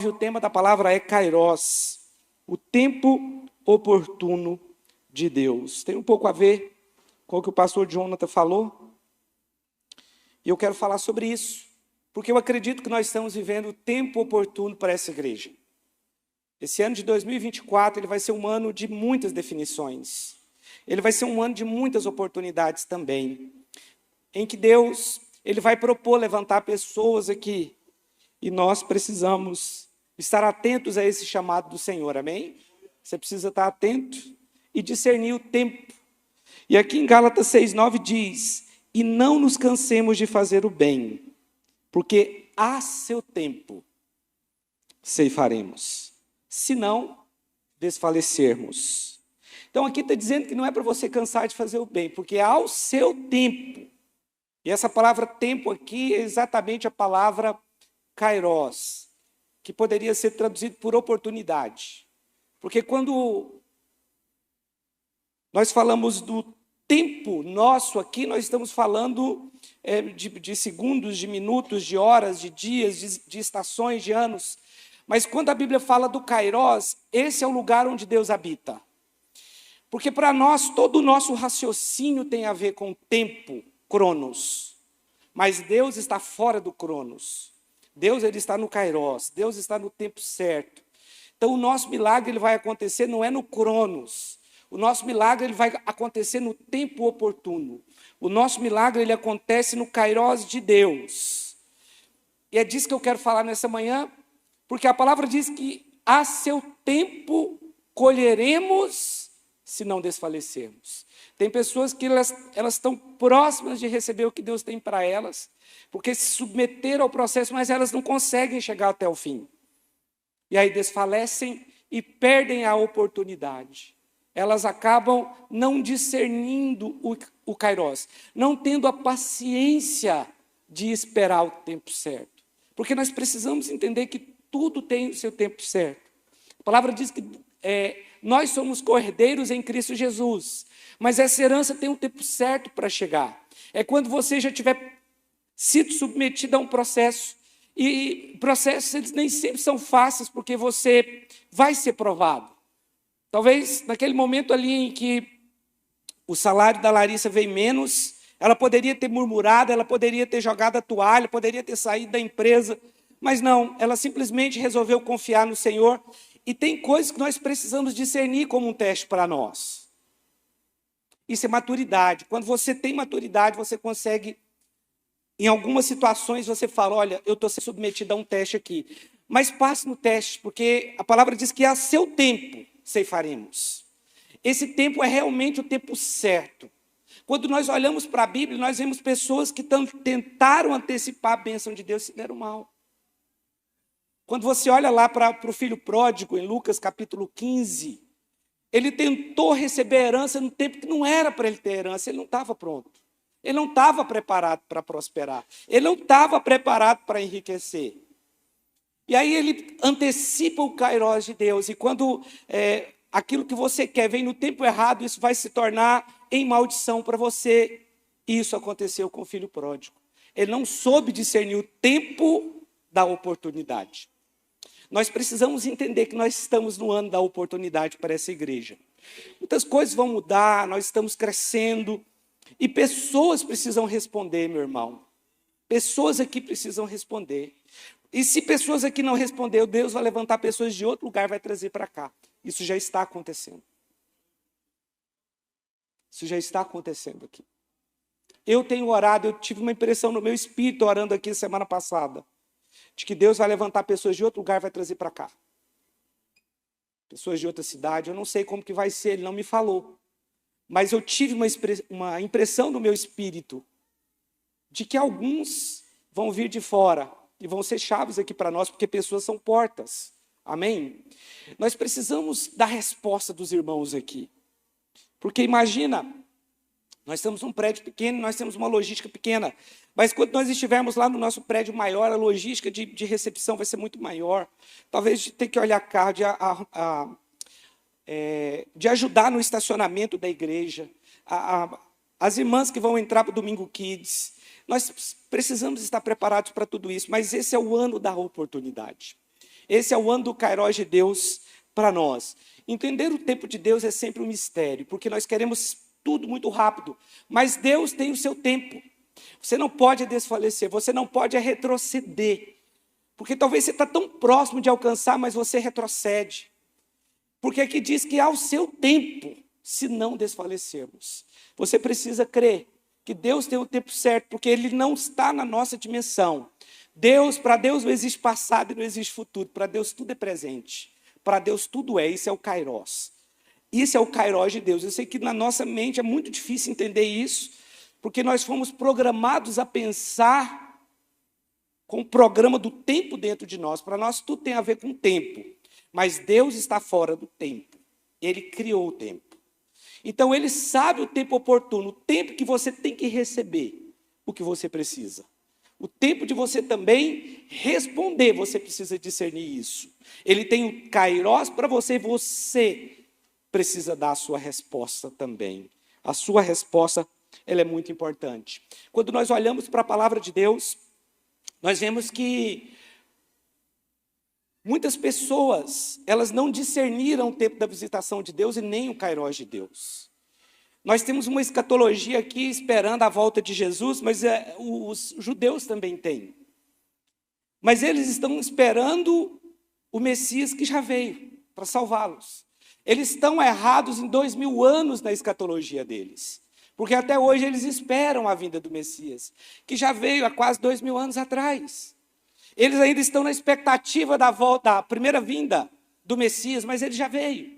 O tema da palavra é Kairos, o tempo oportuno de Deus. Tem um pouco a ver com o que o pastor Jonathan falou. E eu quero falar sobre isso, porque eu acredito que nós estamos vivendo o tempo oportuno para essa igreja. Esse ano de 2024, ele vai ser um ano de muitas definições. Ele vai ser um ano de muitas oportunidades também, em que Deus, ele vai propor levantar pessoas aqui, e nós precisamos estar atentos a esse chamado do Senhor, amém? Você precisa estar atento e discernir o tempo. E aqui em Gálatas 6:9 diz: e não nos cansemos de fazer o bem, porque a seu tempo ceifaremos, se não desfalecermos. Então aqui está dizendo que não é para você cansar de fazer o bem, porque ao seu tempo. E essa palavra tempo aqui é exatamente a palavra Kairos, que poderia ser traduzido por oportunidade. Porque quando nós falamos do tempo nosso aqui, nós estamos falando de segundos, de minutos, de horas, de dias, de estações, de anos. Mas quando a Bíblia fala do Kairos, esse é o lugar onde Deus habita. Porque para nós, todo o nosso raciocínio tem a ver com tempo, cronos. Mas Deus está fora do cronos. Deus, ele está no Kairos, Deus está no tempo certo. Então o nosso milagre ele vai acontecer não é no cronos. O nosso milagre ele vai acontecer no tempo oportuno. O nosso milagre ele acontece no Kairos de Deus. E é disso que eu quero falar nessa manhã, porque a palavra diz que a seu tempo colheremos se não desfalecermos. Tem pessoas que elas estão próximas de receber o que Deus tem para elas, porque se submeteram ao processo, mas elas não conseguem chegar até o fim. E aí desfalecem e perdem a oportunidade. Elas acabam não discernindo o Kairos, não tendo a paciência de esperar o tempo certo. Porque nós precisamos entender que tudo tem o seu tempo certo. A palavra diz que nós somos cordeiros em Cristo Jesus, mas essa herança tem um tempo certo para chegar. É quando você já tiver sido submetido a um processo, e processos eles nem sempre são fáceis, porque você vai ser provado. Talvez naquele momento ali em que o salário da Larissa veio menos, ela poderia ter murmurado, ela poderia ter jogado a toalha, poderia ter saído da empresa, mas não, ela simplesmente resolveu confiar no Senhor. E tem coisas que nós precisamos discernir como um teste para nós. Isso é maturidade. Quando você tem maturidade, você consegue, em algumas situações, você fala, olha, eu estou sendo submetido a um teste aqui. Mas passe no teste, porque a palavra diz que a seu tempo ceifaremos. Esse tempo é realmente o tempo certo. Quando nós olhamos para a Bíblia, nós vemos pessoas que tentaram antecipar a bênção de Deus e se deram mal. Quando você olha lá para o filho pródigo, em Lucas capítulo 15, ele tentou receber a herança no tempo que não era para ele ter herança, ele não estava pronto. Ele não estava preparado para prosperar. Ele não estava preparado para enriquecer. E aí ele antecipa o Kairos de Deus. E quando aquilo que você quer vem no tempo errado, isso vai se tornar em maldição para você. E isso aconteceu com o filho pródigo. Ele não soube discernir o tempo da oportunidade. Nós precisamos entender que nós estamos no ano da oportunidade para essa igreja. Muitas coisas vão mudar, nós estamos crescendo. E pessoas precisam responder, meu irmão. Pessoas aqui precisam responder. E se pessoas aqui não responderem, Deus vai levantar pessoas de outro lugar e vai trazer para cá. Isso já está acontecendo. Isso já está acontecendo aqui. Eu tenho orado, eu tive uma impressão no meu espírito orando aqui semana passada, de que Deus vai levantar pessoas de outro lugar e vai trazer para cá. Pessoas de outra cidade, eu não sei como que vai ser, ele não me falou. Mas eu tive uma impressão no meu espírito de que alguns vão vir de fora e vão ser chaves aqui para nós, porque pessoas são portas. Amém? Nós precisamos da resposta dos irmãos aqui. Porque imagina, nós temos um prédio pequeno, nós temos uma logística pequena, mas quando nós estivermos lá no nosso prédio maior, a logística de recepção vai ser muito maior. Talvez tenha que olhar carro de ajudar no estacionamento da igreja, as irmãs que vão entrar para o Domingo Kids. Nós precisamos estar preparados para tudo isso, mas esse é o ano da oportunidade. Esse é o ano do Kairos de Deus para nós. Entender o tempo de Deus é sempre um mistério, porque nós queremos tudo muito rápido, mas Deus tem o seu tempo. Você não pode desfalecer, você não pode retroceder, porque talvez você está tão próximo de alcançar, mas você retrocede. Porque aqui diz que ao seu tempo, se não desfalecermos. Você precisa crer que Deus tem o tempo certo, porque Ele não está na nossa dimensão. Para Deus não existe passado e não existe futuro. Para Deus tudo é presente. Para Deus tudo é. Isso é o Kairos. Isso é o Kairos de Deus. Eu sei que na nossa mente é muito difícil entender isso, porque nós fomos programados a pensar com o programa do tempo dentro de nós. Para nós tudo tem a ver com tempo. Mas Deus está fora do tempo. Ele criou o tempo. Então Ele sabe o tempo oportuno, o tempo que você tem que receber o que você precisa. O tempo de você também responder, você precisa discernir isso. Ele tem o Kairos para você e você precisa dar a sua resposta também. A sua resposta, ela é muito importante. Quando nós olhamos para a palavra de Deus, nós vemos que muitas pessoas, elas não discerniram o tempo da visitação de Deus e nem o Kairos de Deus. Nós temos uma escatologia aqui esperando a volta de Jesus, mas os judeus também têm. Mas eles estão esperando o Messias que já veio para salvá-los. Eles estão errados em 2000 anos na escatologia deles. Porque até hoje eles esperam a vinda do Messias, que já veio há quase 2000 anos atrás. Eles ainda estão na expectativa da volta, da primeira vinda do Messias, mas ele já veio.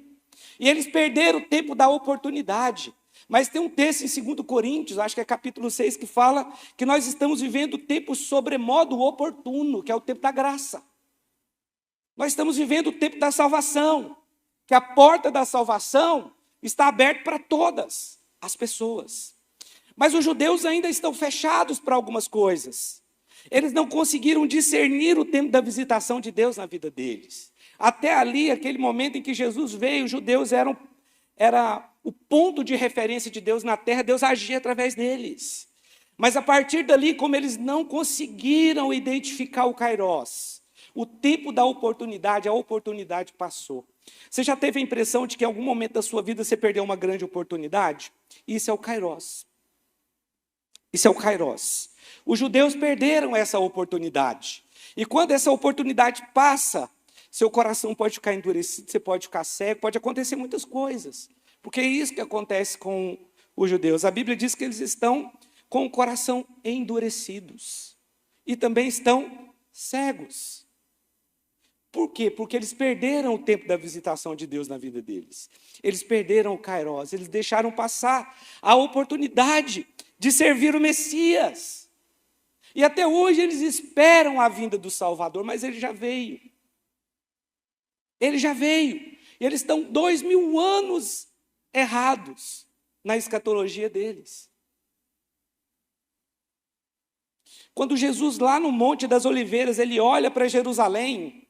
E eles perderam o tempo da oportunidade. Mas tem um texto em 2 Coríntios, acho que é capítulo 6, que fala que nós estamos vivendo o tempo sobremodo oportuno, que é o tempo da graça. Nós estamos vivendo o tempo da salvação, que a porta da salvação está aberta para todas as pessoas. Mas os judeus ainda estão fechados para algumas coisas. Eles não conseguiram discernir o tempo da visitação de Deus na vida deles. Até ali, aquele momento em que Jesus veio, os judeus era o ponto de referência de Deus na terra, Deus agia através deles. Mas a partir dali, como eles não conseguiram identificar o Kairos, o tempo da oportunidade, a oportunidade passou. Você já teve a impressão de que em algum momento da sua vida você perdeu uma grande oportunidade? Isso é o Kairos. Isso é o Kairos. Os judeus perderam essa oportunidade. E quando essa oportunidade passa, seu coração pode ficar endurecido, você pode ficar cego, pode acontecer muitas coisas. Porque é isso que acontece com os judeus. A Bíblia diz que eles estão com o coração endurecidos. E também estão cegos. Por quê? Porque eles perderam o tempo da visitação de Deus na vida deles. Eles perderam o Kairos, eles deixaram passar a oportunidade de servir o Messias. E até hoje eles esperam a vinda do Salvador, mas ele já veio. Ele já veio. E eles estão 2000 anos errados na escatologia deles. Quando Jesus lá no Monte das Oliveiras, ele olha para Jerusalém,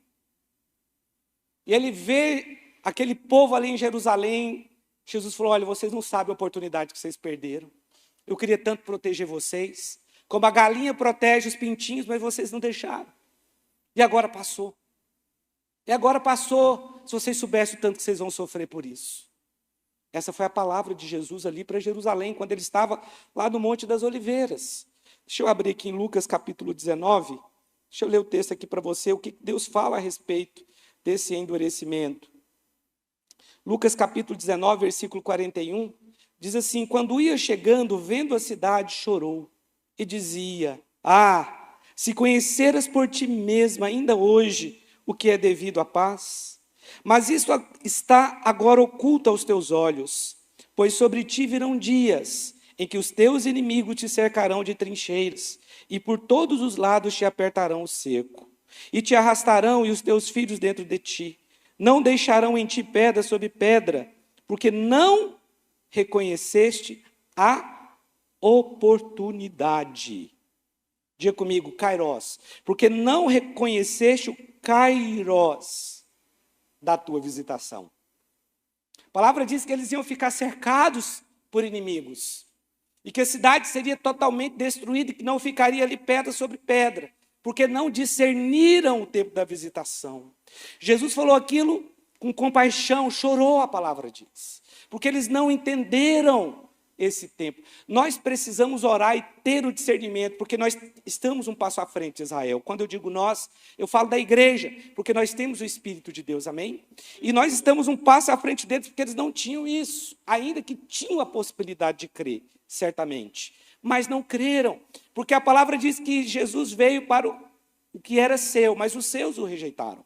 e ele vê aquele povo ali em Jerusalém, Jesus falou, olha, vocês não sabem a oportunidade que vocês perderam. Eu queria tanto proteger vocês, como a galinha protege os pintinhos, mas vocês não deixaram. E agora passou. E agora passou, se vocês soubessem o tanto que vocês vão sofrer por isso. Essa foi a palavra de Jesus ali para Jerusalém, quando ele estava lá no Monte das Oliveiras. Deixa eu abrir aqui em Lucas capítulo 19. Deixa eu ler o texto aqui para você, o que Deus fala a respeito desse endurecimento. Lucas capítulo 19, versículo 41, diz assim, quando ia chegando, vendo a cidade, chorou e dizia, se conheceras por ti mesma ainda hoje o que é devido à paz, mas isso está agora oculto aos teus olhos, pois sobre ti virão dias em que os teus inimigos te cercarão de trincheiras e por todos os lados te apertarão o cerco e te arrastarão e os teus filhos dentro de ti. Não deixarão em ti pedra sobre pedra, porque não reconheceste a oportunidade. Diga comigo, Kairos. Porque não reconheceste o Kairos da tua visitação. A palavra diz que eles iam ficar cercados por inimigos. E que a cidade seria totalmente destruída e que não ficaria ali pedra sobre pedra. Porque não discerniram o tempo da visitação. Jesus falou aquilo com compaixão, chorou, a palavra diz, porque eles não entenderam esse tempo. Nós precisamos orar e ter o discernimento, porque nós estamos um passo à frente de Israel. Quando eu digo nós, eu falo da igreja, porque nós temos o Espírito de Deus, amém? E nós estamos um passo à frente deles, porque eles não tinham isso, ainda que tinham a possibilidade de crer, certamente. Mas não creram, porque a palavra diz que Jesus veio para o que era seu, mas os seus o rejeitaram.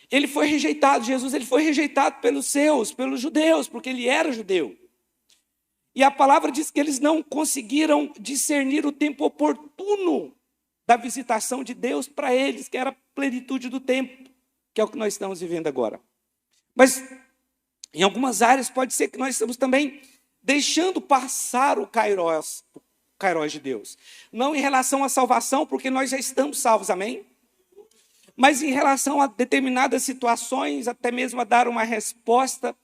Ele foi rejeitado, Jesus ele foi rejeitado pelos seus, pelos judeus, porque ele era judeu. E a palavra diz que eles não conseguiram discernir o tempo oportuno da visitação de Deus para eles, que era a plenitude do tempo, que é o que nós estamos vivendo agora. Mas em algumas áreas pode ser que nós estamos também deixando passar o Kairos de Deus. Não em relação à salvação, porque nós já estamos salvos, amém? Mas em relação a determinadas situações, até mesmo a dar uma resposta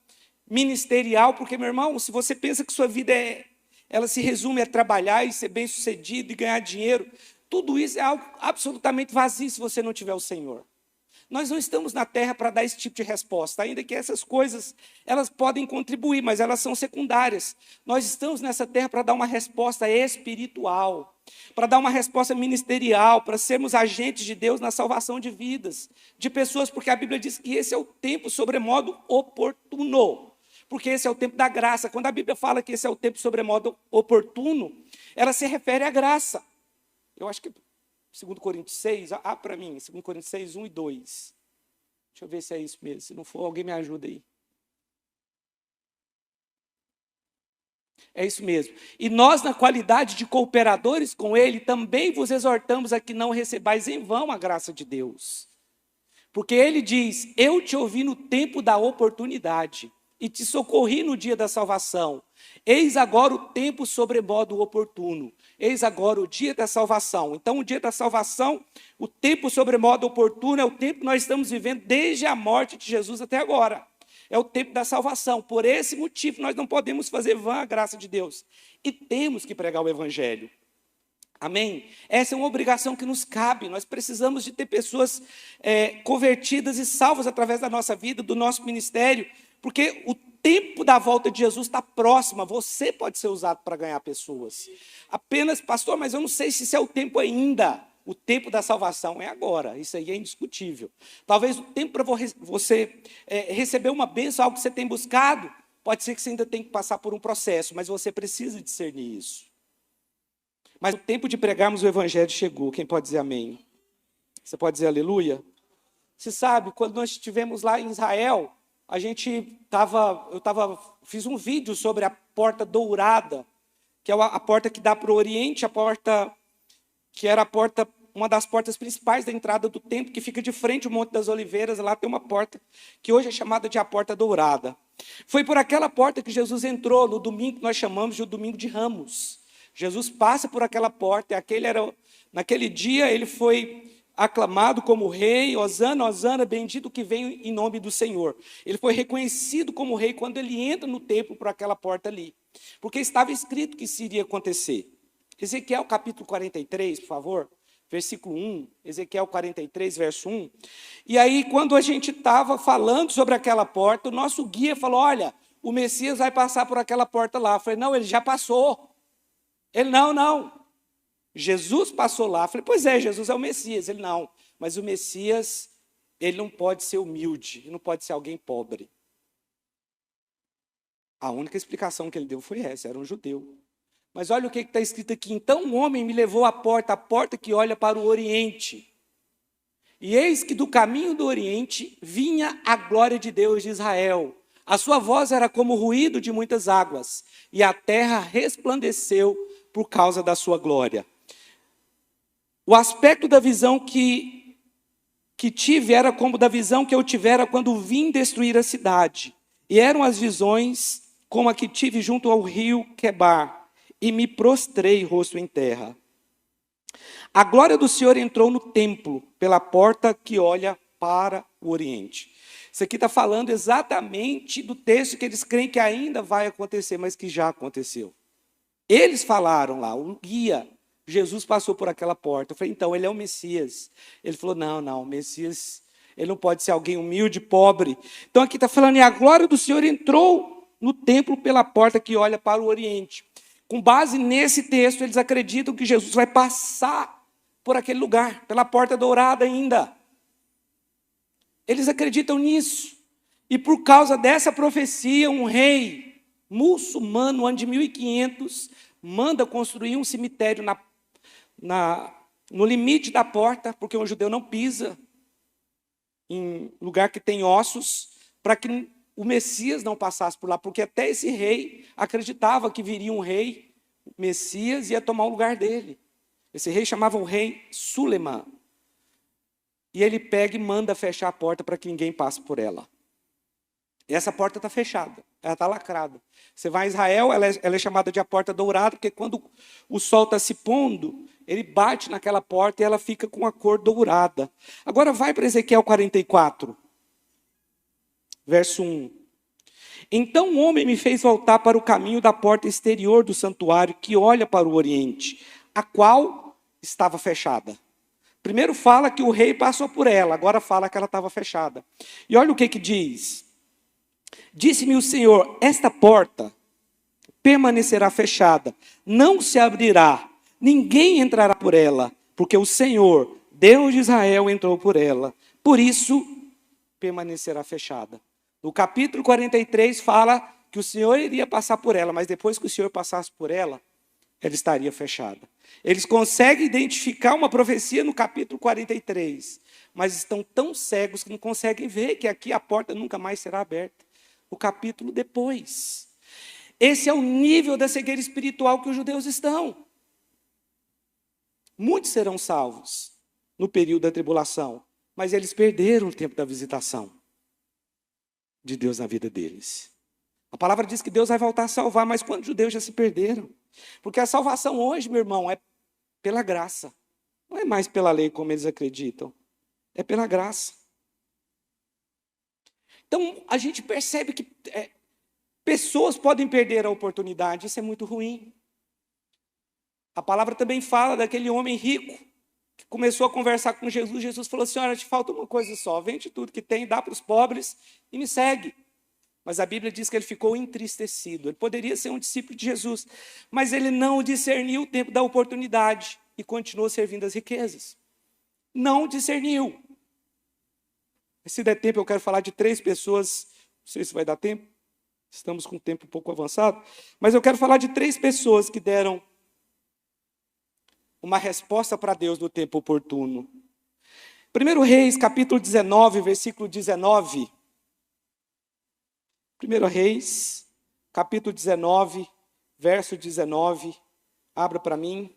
ministerial, porque, meu irmão, se você pensa que sua vida ela se resume a trabalhar e ser bem-sucedido e ganhar dinheiro, tudo isso é algo absolutamente vazio se você não tiver o Senhor. Nós não estamos na terra para dar esse tipo de resposta, ainda que essas coisas, elas podem contribuir, mas elas são secundárias. Nós estamos nessa terra para dar uma resposta espiritual, para dar uma resposta ministerial, para sermos agentes de Deus na salvação de vidas, de pessoas, porque a Bíblia diz que esse é o tempo sobremodo oportuno, porque esse é o tempo da graça. Quando a Bíblia fala que esse é o tempo sobremodo oportuno, ela se refere à graça. Eu acho que 2 Coríntios 6, para mim, 2 Coríntios 6, 1 e 2. Deixa eu ver se é isso mesmo. Se não for, alguém me ajuda aí. É isso mesmo. E nós, na qualidade de cooperadores com Ele, também vos exortamos a que não recebais em vão a graça de Deus. Porque Ele diz, eu te ouvi no tempo da oportunidade e te socorri no dia da salvação. Eis agora o tempo sobremodo oportuno. Eis agora o dia da salvação. Então, o dia da salvação, o tempo sobremodo oportuno, é o tempo que nós estamos vivendo desde a morte de Jesus até agora. É o tempo da salvação. Por esse motivo, nós não podemos fazer vã a graça de Deus. E temos que pregar o Evangelho. Amém? Essa é uma obrigação que nos cabe. Nós precisamos de ter pessoas convertidas e salvas através da nossa vida, do nosso ministério, porque o tempo da volta de Jesus está próximo. Você pode ser usado para ganhar pessoas. Apenas, pastor, mas eu não sei se esse é o tempo ainda. O tempo da salvação é agora. Isso aí é indiscutível. Talvez o tempo para você receber uma bênção, algo que você tem buscado, pode ser que você ainda tenha que passar por um processo, mas você precisa discernir isso. Mas o tempo de pregarmos o Evangelho chegou. Quem pode dizer amém? Você pode dizer aleluia? Você sabe, quando nós estivemos lá em Israel, fiz um vídeo sobre a porta dourada, que é a porta que dá para o Oriente, a porta que era uma das portas principais da entrada do templo, que fica de frente ao Monte das Oliveiras. Lá tem uma porta que hoje é chamada de a Porta Dourada. Foi por aquela porta que Jesus entrou no domingo que nós chamamos de o Domingo de Ramos. Jesus passa por aquela porta, naquele dia ele foi aclamado como rei, Hosana, Hosana, bendito que vem em nome do Senhor. Ele foi reconhecido como rei quando ele entra no templo por aquela porta ali, porque estava escrito que isso iria acontecer. Ezequiel capítulo 43, por favor, versículo 1, Ezequiel 43, verso 1. E aí, quando a gente estava falando sobre aquela porta, o nosso guia falou, olha, o Messias vai passar por aquela porta lá. Eu falei, não, ele já passou. Ele, não. Jesus passou lá. Eu falei, pois é, Jesus é o Messias. Ele, não, mas o Messias, ele não pode ser humilde, ele não pode ser alguém pobre. A única explicação que ele deu foi essa, era um judeu. Mas olha o que está escrito aqui. Então um homem me levou à porta, a porta que olha para o Oriente. E eis que do caminho do Oriente vinha a glória de Deus de Israel. A sua voz era como o ruído de muitas águas, e a terra resplandeceu por causa da sua glória. O aspecto da visão que tive era como da visão que eu tivera quando vim destruir a cidade. E eram as visões como a que tive junto ao rio Quebar, e me prostrei rosto em terra. A glória do Senhor entrou no templo, pela porta que olha para o Oriente. Isso aqui está falando exatamente do texto que eles creem que ainda vai acontecer, mas que já aconteceu. Eles falaram lá, o guia, Jesus passou por aquela porta. Eu falei, então, ele é o Messias. Ele falou, não, o Messias, Ele não pode ser alguém humilde, pobre. Então aqui está falando, e a glória do Senhor entrou no templo pela porta que olha para o Oriente. Com base nesse texto, eles acreditam que Jesus vai passar por aquele lugar, pela porta dourada ainda. Eles acreditam nisso. E por causa dessa profecia, um rei muçulmano, ano de 1500, manda construir um cemitério no limite da porta, porque um judeu não pisa em lugar que tem ossos, para que o Messias não passasse por lá, porque até esse rei acreditava que viria um rei, Messias, e ia tomar o lugar dele. Esse rei chamava o rei Suleiman. E ele pega e manda fechar a porta para que ninguém passe por ela. E essa porta está fechada, ela está lacrada. Você vai a Israel, ela é chamada de a porta dourada, porque quando o sol está se pondo, ele bate naquela porta e ela fica com a cor dourada. Agora vai para Ezequiel 44, verso 1. Então o homem me fez voltar para o caminho da porta exterior do santuário, que olha para o oriente, a qual estava fechada. Primeiro fala que o rei passou por ela, agora fala que ela estava fechada. E olha o que diz. Disse-me o Senhor, esta porta permanecerá fechada, não se abrirá, ninguém entrará por ela, porque o Senhor, Deus de Israel, entrou por ela. Por isso, permanecerá fechada. No capítulo 43 fala que o Senhor iria passar por ela, mas depois que o Senhor passasse por ela, ela estaria fechada. Eles conseguem identificar uma profecia no capítulo 43, mas estão tão cegos que não conseguem ver que aqui a porta nunca mais será aberta. O capítulo depois. Esse é o nível da cegueira espiritual que os judeus estão. Muitos serão salvos no período da tribulação, mas eles perderam o tempo da visitação de Deus na vida deles. A palavra diz que Deus vai voltar a salvar, mas quantos judeus já se perderam? Porque a salvação hoje, meu irmão, é pela graça. Não é mais pela lei como eles acreditam. É pela graça. Então, a gente percebe que pessoas podem perder a oportunidade. Isso é muito ruim. A palavra também fala daquele homem rico que começou a conversar com Jesus. Jesus falou assim, olha, te falta uma coisa só. Vende tudo que tem, dá para os pobres e me segue. Mas a Bíblia diz que ele ficou entristecido. Ele poderia ser um discípulo de Jesus, mas ele não discerniu o tempo da oportunidade e continuou servindo as riquezas. Não discerniu. Se der tempo, eu quero falar de 3 pessoas. Não sei se vai dar tempo. Estamos com o tempo um pouco avançado. Mas eu quero falar de 3 pessoas que deram uma resposta para Deus no tempo oportuno. 1 Reis, capítulo 19, versículo 19. 1 Reis, capítulo 19, verso 19. Abra para mim.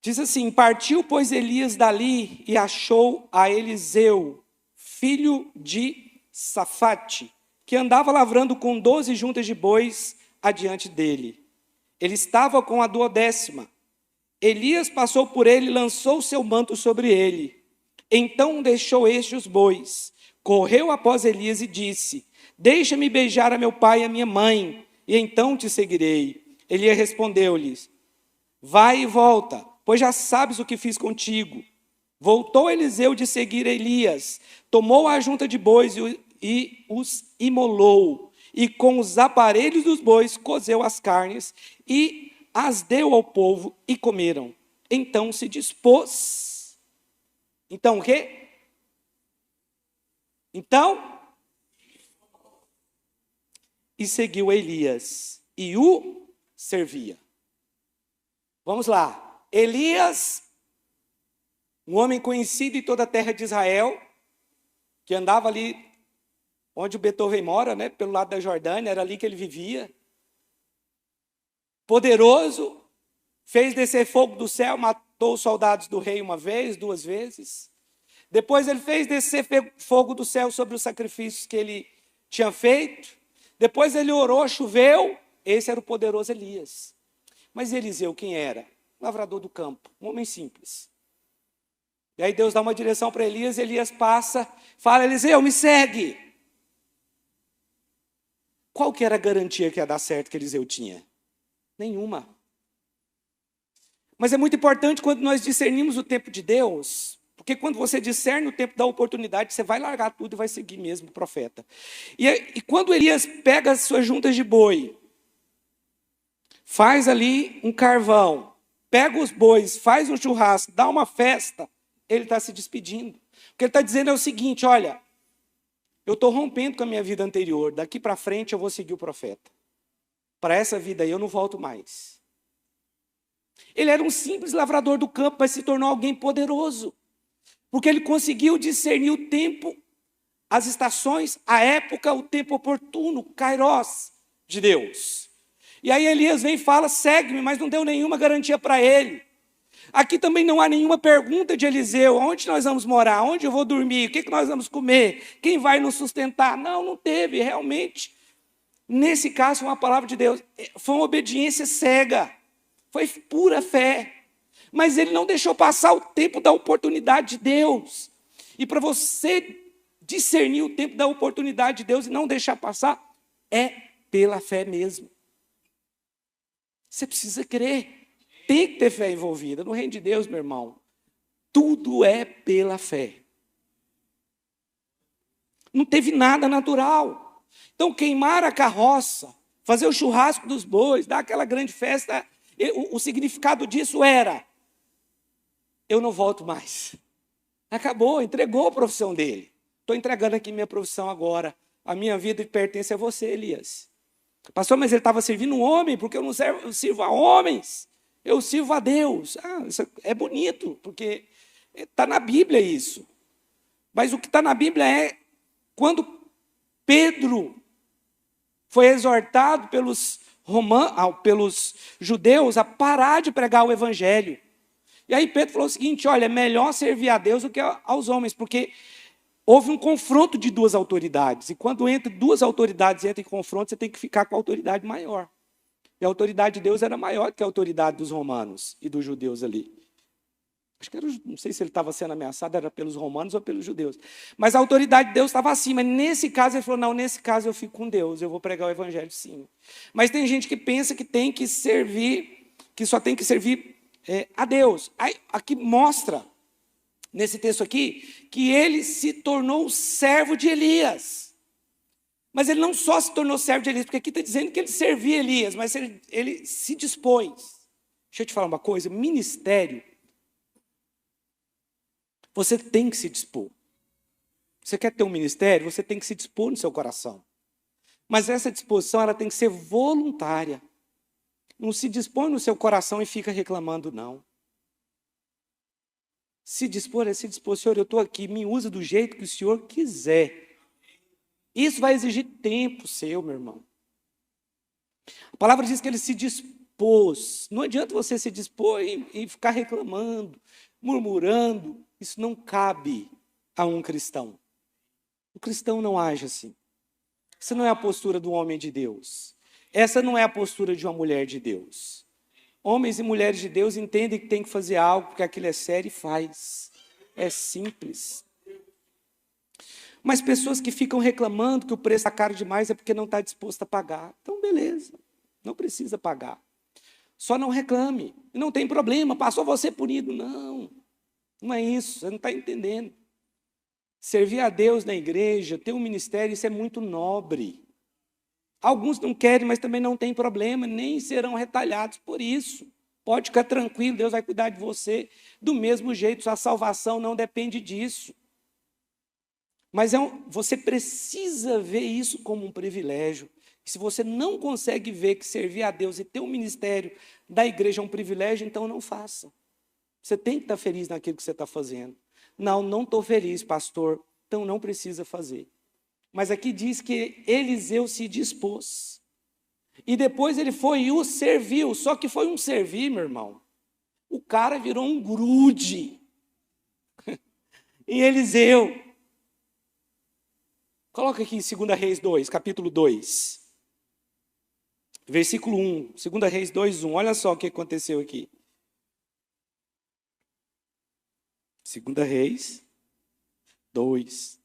Diz assim, partiu, pois, Elias dali e achou a Eliseu, filho de Safate, que andava lavrando com 12 juntas de bois adiante dele. Ele estava com a 12ª. Elias passou por ele e lançou seu manto sobre ele. Então deixou este os bois. Correu após Elias e disse, deixa-me beijar a meu pai e a minha mãe, e então te seguirei. Elias respondeu-lhes, vai e volta, pois já sabes o que fiz contigo. Voltou Eliseu de seguir Elias, tomou a junta de bois e os imolou, e com os aparelhos dos bois cozeu as carnes e as deu ao povo e comeram. Então se dispôs. Então o quê? Então, e seguiu Elias e o servia. Vamos lá. Elias, um homem conhecido em toda a terra de Israel, que andava ali onde o Beethoven mora, né, pelo lado da Jordânia, era ali que ele vivia. Poderoso, fez descer fogo do céu, matou os soldados do rei uma vez, 2 vezes. Depois ele fez descer fogo do céu sobre os sacrifícios que ele tinha feito. Depois ele orou, choveu. Esse era o poderoso Elias. Mas Eliseu quem era? Lavrador do campo, um homem simples. E aí Deus dá uma direção para Elias, Elias passa, fala, Eliseu, me segue. Qual que era a garantia que ia dar certo que Eliseu tinha? Nenhuma. Mas é muito importante quando nós discernimos o tempo de Deus, porque quando você discerne o tempo da oportunidade, você vai largar tudo e vai seguir mesmo o profeta. E quando Elias pega as suas juntas de boi, faz ali um carvão, pega os bois, faz um churrasco, dá uma festa, ele está se despedindo. O que ele está dizendo é o seguinte: olha, eu estou rompendo com a minha vida anterior, daqui para frente eu vou seguir o profeta. Para essa vida aí eu não volto mais. Ele era um simples lavrador do campo, mas se tornou alguém poderoso. Porque ele conseguiu discernir o tempo, as estações, a época, o tempo oportuno, Kairos de Deus. E aí Elias vem e fala: segue-me, mas não deu nenhuma garantia para ele. Aqui também não há nenhuma pergunta de Eliseu: onde nós vamos morar? Onde eu vou dormir? O que nós vamos comer? Quem vai nos sustentar? Não teve, realmente. Nesse caso, foi uma palavra de Deus. Foi uma obediência cega. Foi pura fé. Mas ele não deixou passar o tempo da oportunidade de Deus. E para você discernir o tempo da oportunidade de Deus e não deixar passar, é pela fé mesmo. Você precisa crer. Tem que ter fé envolvida. No reino de Deus, meu irmão, tudo é pela fé. Não teve nada natural. Então, queimar a carroça, fazer o churrasco dos bois, dar aquela grande festa, o significado disso era: eu não volto mais. Acabou, entregou a profissão dele. Estou entregando aqui minha profissão agora. A minha vida pertence a você, Elias. Pastor, mas ele estava servindo um homem, porque eu não sirvo a homens. Eu sirvo a Deus. Isso é bonito, porque está na Bíblia isso. Mas o que está na Bíblia é quando Pedro foi exortado pelos judeus a parar de pregar o evangelho. E aí Pedro falou o seguinte: olha, é melhor servir a Deus do que aos homens, porque houve um confronto de duas autoridades. E quando duas autoridades entram em confronto, você tem que ficar com a autoridade maior. E a autoridade de Deus era maior que a autoridade dos romanos e dos judeus ali. Acho que não sei se ele estava sendo ameaçado, era pelos romanos ou pelos judeus. Mas a autoridade de Deus estava acima. Nesse caso, ele falou: não, nesse caso eu fico com Deus, eu vou pregar o evangelho sim. Mas tem gente que pensa que tem que servir, que só tem que servir a Deus. Aí, aqui mostra, nesse texto aqui, que ele se tornou servo de Elias. Mas ele não só se tornou servo de Elias, porque aqui está dizendo que ele servia Elias, mas ele se dispôs. Deixa eu te falar uma coisa: ministério, você tem que se dispor. Você quer ter um ministério, você tem que se dispor no seu coração. Mas essa disposição, ela tem que ser voluntária. Não se dispõe no seu coração e fica reclamando, não. Se dispor é se dispor: Senhor, eu estou aqui, me usa do jeito que o Senhor quiser. Isso vai exigir tempo seu, meu irmão. A palavra diz que ele se dispôs. Não adianta você se dispor e ficar reclamando, murmurando. Isso não cabe a um cristão. O cristão não age assim. Essa não é a postura do homem de Deus. Essa não é a postura de uma mulher de Deus. Homens e mulheres de Deus entendem que tem que fazer algo, porque aquilo é sério e faz. É simples. Mas pessoas que ficam reclamando que o preço está caro demais é porque não está disposto a pagar. Então, beleza, não precisa pagar. Só não reclame. Não tem problema, passou você punido. Não é isso, você não está entendendo. Servir a Deus na igreja, ter um ministério, isso é muito nobre. Alguns não querem, mas também não tem problema, nem serão retalhados por isso. Pode ficar tranquilo, Deus vai cuidar de você do mesmo jeito, sua salvação não depende disso. Mas você precisa ver isso como um privilégio. Se você não consegue ver que servir a Deus e ter um ministério da igreja é um privilégio, então não faça. Você tem que estar feliz naquilo que você está fazendo. Não estou feliz, pastor, então não precisa fazer. Mas aqui diz que Eliseu se dispôs. E depois ele foi e o serviu. Só que foi um servir, meu irmão. O cara virou um grude em Eliseu. Coloca aqui em 2 Reis 2, capítulo 2. Versículo 1. 2 Reis 2, 1. Olha só o que aconteceu aqui. 2 Reis 2.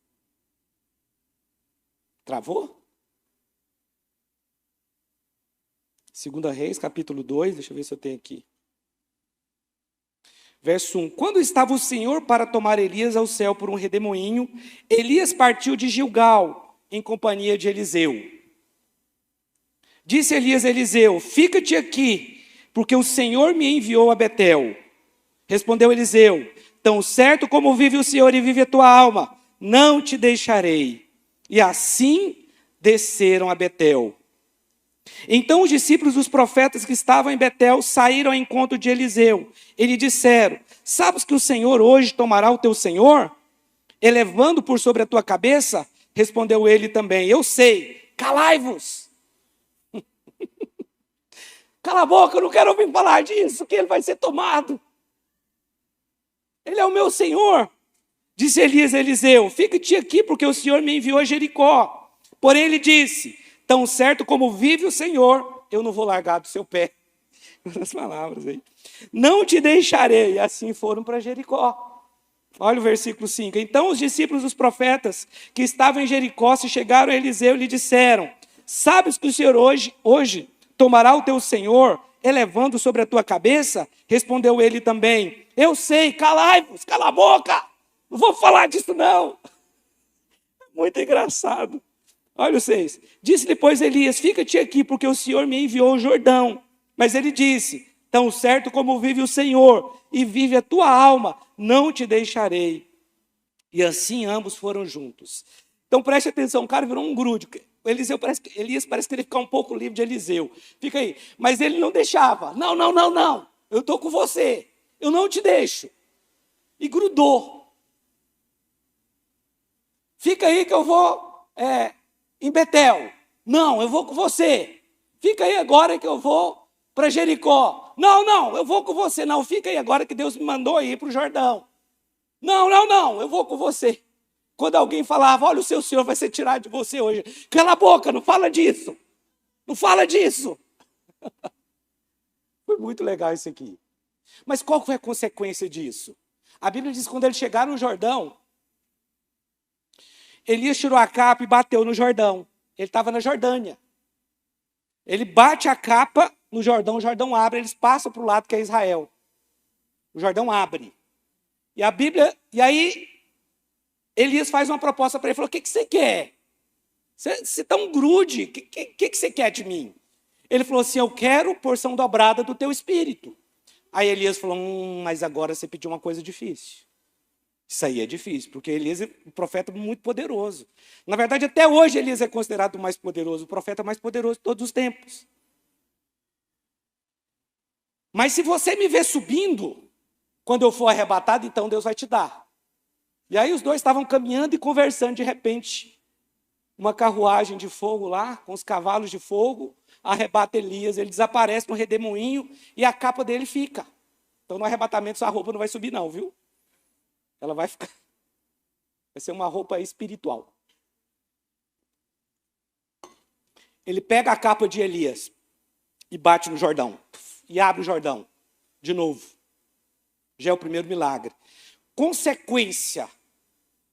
Travou? 2 Reis, capítulo 2. Deixa eu ver se eu tenho aqui. Verso 1. Quando estava o Senhor para tomar Elias ao céu por um redemoinho, Elias partiu de Gilgal, em companhia de Eliseu. Disse Elias a Eliseu: fica-te aqui, porque o Senhor me enviou a Betel. Respondeu Eliseu: tão certo como vive o Senhor e vive a tua alma, não te deixarei. E assim desceram a Betel. Então os discípulos dos profetas que estavam em Betel saíram ao encontro de Eliseu. E lhe disseram: sabes que o Senhor hoje tomará o teu senhor, elevando por sobre a tua cabeça? Respondeu ele também: eu sei, calai-vos. Cala a boca, eu não quero ouvir falar disso, que ele vai ser tomado. Ele é o meu senhor. Disse Elias a Eliseu: fica-te aqui, porque o Senhor me enviou a Jericó. Porém ele disse: tão certo como vive o Senhor, eu não vou largar do seu pé. Essas palavras aí. Não te deixarei. E assim foram para Jericó. Olha o versículo 5. Então os discípulos dos profetas que estavam em Jericó se chegaram a Eliseu e lhe disseram: sabes que o Senhor hoje tomará o teu senhor, elevando sobre a tua cabeça? Respondeu ele também: eu sei, calai-vos, cala a boca, não vou falar disso não. Muito engraçado. Olha o 6. Disse depois Elias: fica-te aqui, porque o Senhor me enviou ao Jordão. Mas ele disse: tão certo como vive o Senhor e vive a tua alma, não te deixarei. E assim ambos foram juntos. Então preste atenção, o cara virou um grude. Elias parece que ele fica um pouco livre de Eliseu. Fica aí. Mas ele não deixava. Não. Eu estou com você. Eu não te deixo. E grudou. Fica aí que eu vou em Betel. Não, eu vou com você. Fica aí agora que eu vou para Jericó. Não, eu vou com você. Não, fica aí agora que Deus me mandou ir para o Jordão. Não, eu vou com você. Quando alguém falava: olha, o seu senhor vai ser tirado de você hoje. Cala a boca, não fala disso. Não fala disso. Foi muito legal isso aqui. Mas qual foi a consequência disso? A Bíblia diz que quando eles chegaram no Jordão, Elias tirou a capa e bateu no Jordão. Ele estava na Jordânia. Ele bate a capa no Jordão, o Jordão abre, eles passam para o lado que é Israel. O Jordão abre. E aí Elias faz uma proposta para ele, falou: o que você quer? Você está um grude, o que você quer de mim? Ele falou assim: eu quero porção dobrada do teu espírito. Aí Elias falou: mas agora você pediu uma coisa difícil. Isso aí é difícil, porque Elias é um profeta muito poderoso. Na verdade, até hoje Elias é considerado o mais poderoso, o profeta mais poderoso de todos os tempos. Mas se você me ver subindo, quando eu for arrebatado, então Deus vai te dar. E aí os dois estavam caminhando e conversando, de repente, uma carruagem de fogo lá, com os cavalos de fogo, arrebata Elias, ele desaparece no redemoinho e a capa dele fica. Então no arrebatamento sua roupa não vai subir não, viu? Ela vai ficar, vai ser uma roupa espiritual. Ele pega a capa de Elias e bate no Jordão, e abre o Jordão, de novo. Já é o primeiro milagre. Consequência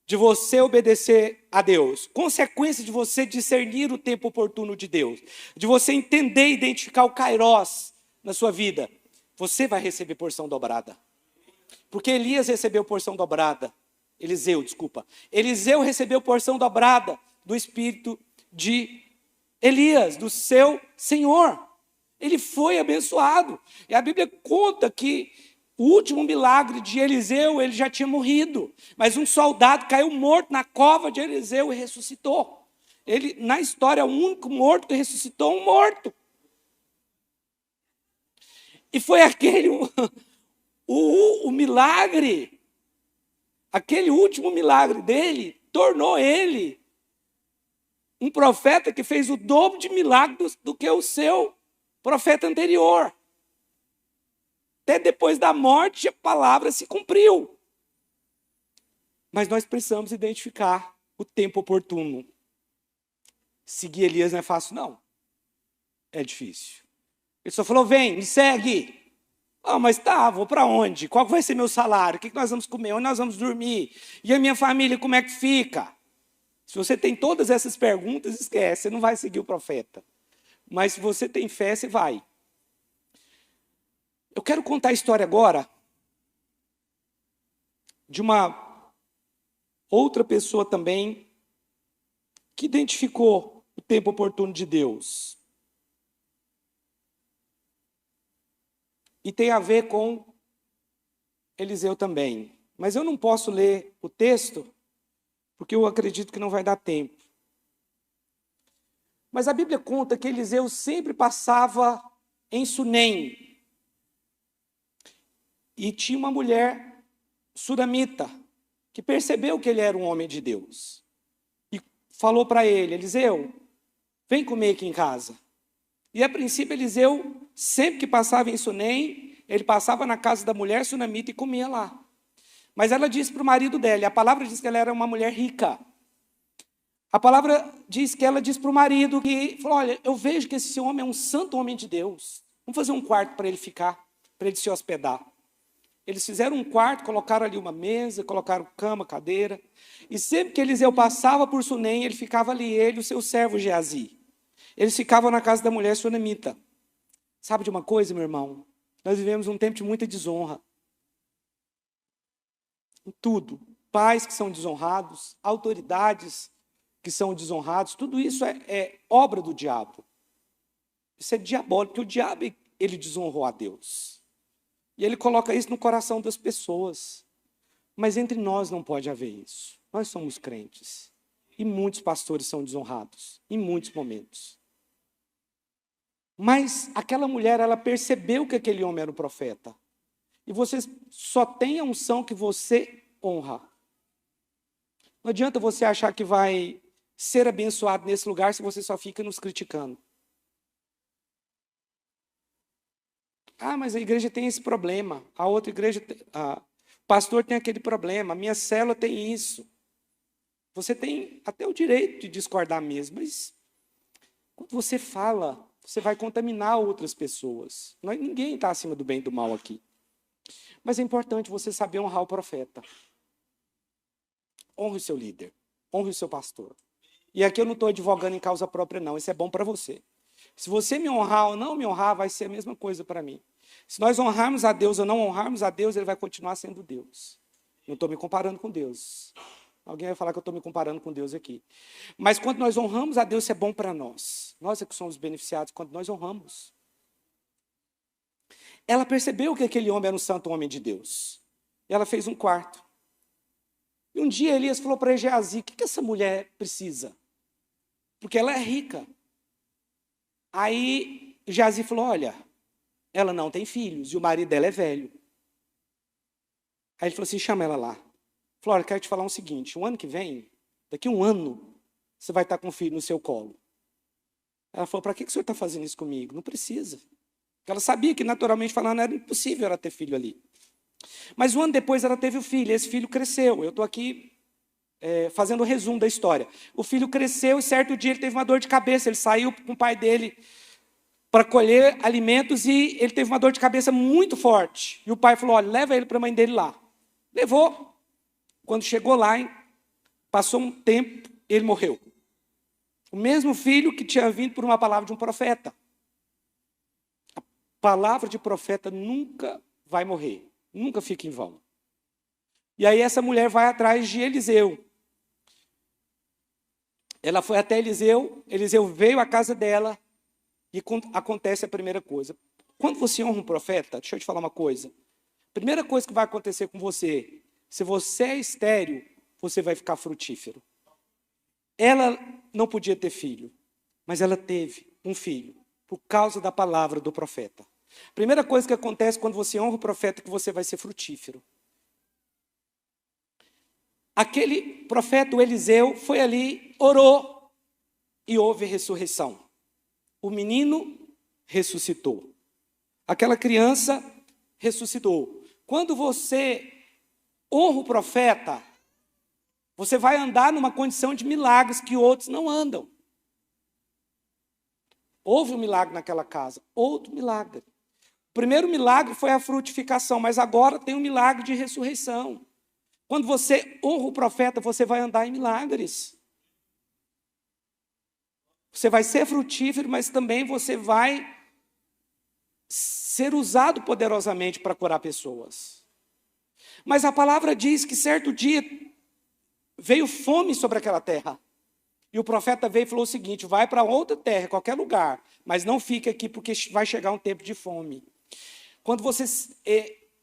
de você obedecer a Deus, consequência de você discernir o tempo oportuno de Deus, de você entender e identificar o Kairós na sua vida, você vai receber porção dobrada. Porque Eliseu recebeu porção dobrada do Espírito de Elias, do seu Senhor. Ele foi abençoado. E a Bíblia conta que o último milagre de Eliseu, ele já tinha morrido. Mas um soldado caiu morto na cova de Eliseu e ressuscitou. Ele, na história, é o único morto que ressuscitou um morto. E foi aquele o milagre, aquele último milagre dele, tornou ele um profeta que fez o dobro de milagres do que o seu profeta anterior. Até depois da morte, a palavra se cumpriu. Mas nós precisamos identificar o tempo oportuno. Seguir Elias não é fácil, não. É difícil. Ele só falou: vem, me segue. Mas tá, vou para onde? Qual vai ser meu salário? O que nós vamos comer? Onde nós vamos dormir? E a minha família, como é que fica? Se você tem todas essas perguntas, esquece, você não vai seguir o profeta. Mas se você tem fé, você vai. Eu quero contar a história agora de uma outra pessoa também que identificou o tempo oportuno de Deus. E tem a ver com Eliseu também. Mas eu não posso ler o texto, porque eu acredito que não vai dar tempo. Mas a Bíblia conta que Eliseu sempre passava em Sunem. E tinha uma mulher sunamita, que percebeu que ele era um homem de Deus. E falou para ele: Eliseu, vem comer aqui em casa. E a princípio Eliseu, sempre que passava em Sunem, ele passava na casa da mulher sunamita e comia lá. Mas ela disse para o marido dela, a palavra diz que ela era uma mulher rica. A palavra diz que ela disse para o marido que, falou: olha, eu vejo que esse homem é um santo homem de Deus. Vamos fazer um quarto para ele ficar, para ele se hospedar. Eles fizeram um quarto, colocaram ali uma mesa, colocaram cama, cadeira. E sempre que Eliseu passava por Sunem, ele ficava ali, ele e o seu servo Geazi. Eles ficavam na casa da mulher sunamita. Sabe de uma coisa, meu irmão? Nós vivemos um tempo de muita desonra. Em tudo. Pais que são desonrados, autoridades que são desonrados, tudo isso é obra do diabo. Isso é diabólico, porque o diabo, ele desonrou a Deus. E ele coloca isso no coração das pessoas. Mas entre nós não pode haver isso. Nós somos crentes. E muitos pastores são desonrados, em muitos momentos. Mas aquela mulher, ela percebeu que aquele homem era o profeta. E você só tem a unção que você honra. Não adianta você achar que vai ser abençoado nesse lugar se você só fica nos criticando. Ah, mas a igreja tem esse problema. A outra igreja, o pastor tem aquele problema. A minha célula tem isso. Você tem até o direito de discordar mesmo, mas quando você fala, você vai contaminar outras pessoas. Ninguém está acima do bem e do mal aqui. Mas é importante você saber honrar o profeta. Honre o seu líder. Honre o seu pastor. E aqui eu não estou advogando em causa própria, não. Isso é bom para você. Se você me honrar ou não me honrar, vai ser a mesma coisa para mim. Se nós honrarmos a Deus ou não honrarmos a Deus, ele vai continuar sendo Deus. Não estou me comparando com Deus. Alguém vai falar que eu estou me comparando com Deus aqui. Mas quando nós honramos a Deus, isso é bom para nós. Nós é que somos beneficiados quando nós honramos. Ela percebeu que aquele homem era um santo homem de Deus. E ela fez um quarto. E um dia Elias falou para Geazi: o que essa mulher precisa? Porque ela é rica. Aí Geazi falou: olha, ela não tem filhos e o marido dela é velho. Aí ele falou assim: chama ela lá. Falou: olha, eu quero te falar o seguinte, o ano que vem, daqui a um ano, você vai estar com um filho no seu colo. Ela falou: para que o senhor está fazendo isso comigo? Não precisa. Porque ela sabia que, naturalmente falando, era impossível ela ter filho ali. Mas um ano depois ela teve o filho, e esse filho cresceu. Eu estou aqui fazendo o resumo da história. O filho cresceu e certo dia ele teve uma dor de cabeça. Ele saiu com o pai dele para colher alimentos e ele teve uma dor de cabeça muito forte. E o pai falou: olha, leva ele para a mãe dele lá. Levou. Quando chegou lá, passou um tempo, ele morreu. O mesmo filho que tinha vindo por uma palavra de um profeta. A palavra de profeta nunca vai morrer. Nunca fica em vão. E aí essa mulher vai atrás de Eliseu. Ela foi até Eliseu, Eliseu veio à casa dela e acontece a primeira coisa. Quando você honra um profeta, deixa eu te falar uma coisa. Primeira coisa que vai acontecer com você, se você é estéril, você vai ficar frutífero. Ela não podia ter filho, mas ela teve um filho por causa da palavra do profeta. Primeira coisa que acontece quando você honra o profeta é que você vai ser frutífero. Aquele profeta, o Eliseu, foi ali, orou e houve ressurreição. O menino ressuscitou. Aquela criança ressuscitou. Quando você honra o profeta, você vai andar numa condição de milagres que outros não andam. Houve um milagre naquela casa, outro milagre. O primeiro milagre foi a frutificação, mas agora tem um milagre de ressurreição. Quando você honra o profeta, você vai andar em milagres. Você vai ser frutífero, mas também você vai ser usado poderosamente para curar pessoas. Mas a palavra diz que certo dia veio fome sobre aquela terra. E o profeta veio e falou o seguinte: vai para outra terra, qualquer lugar, mas não fique aqui porque vai chegar um tempo de fome. Quando você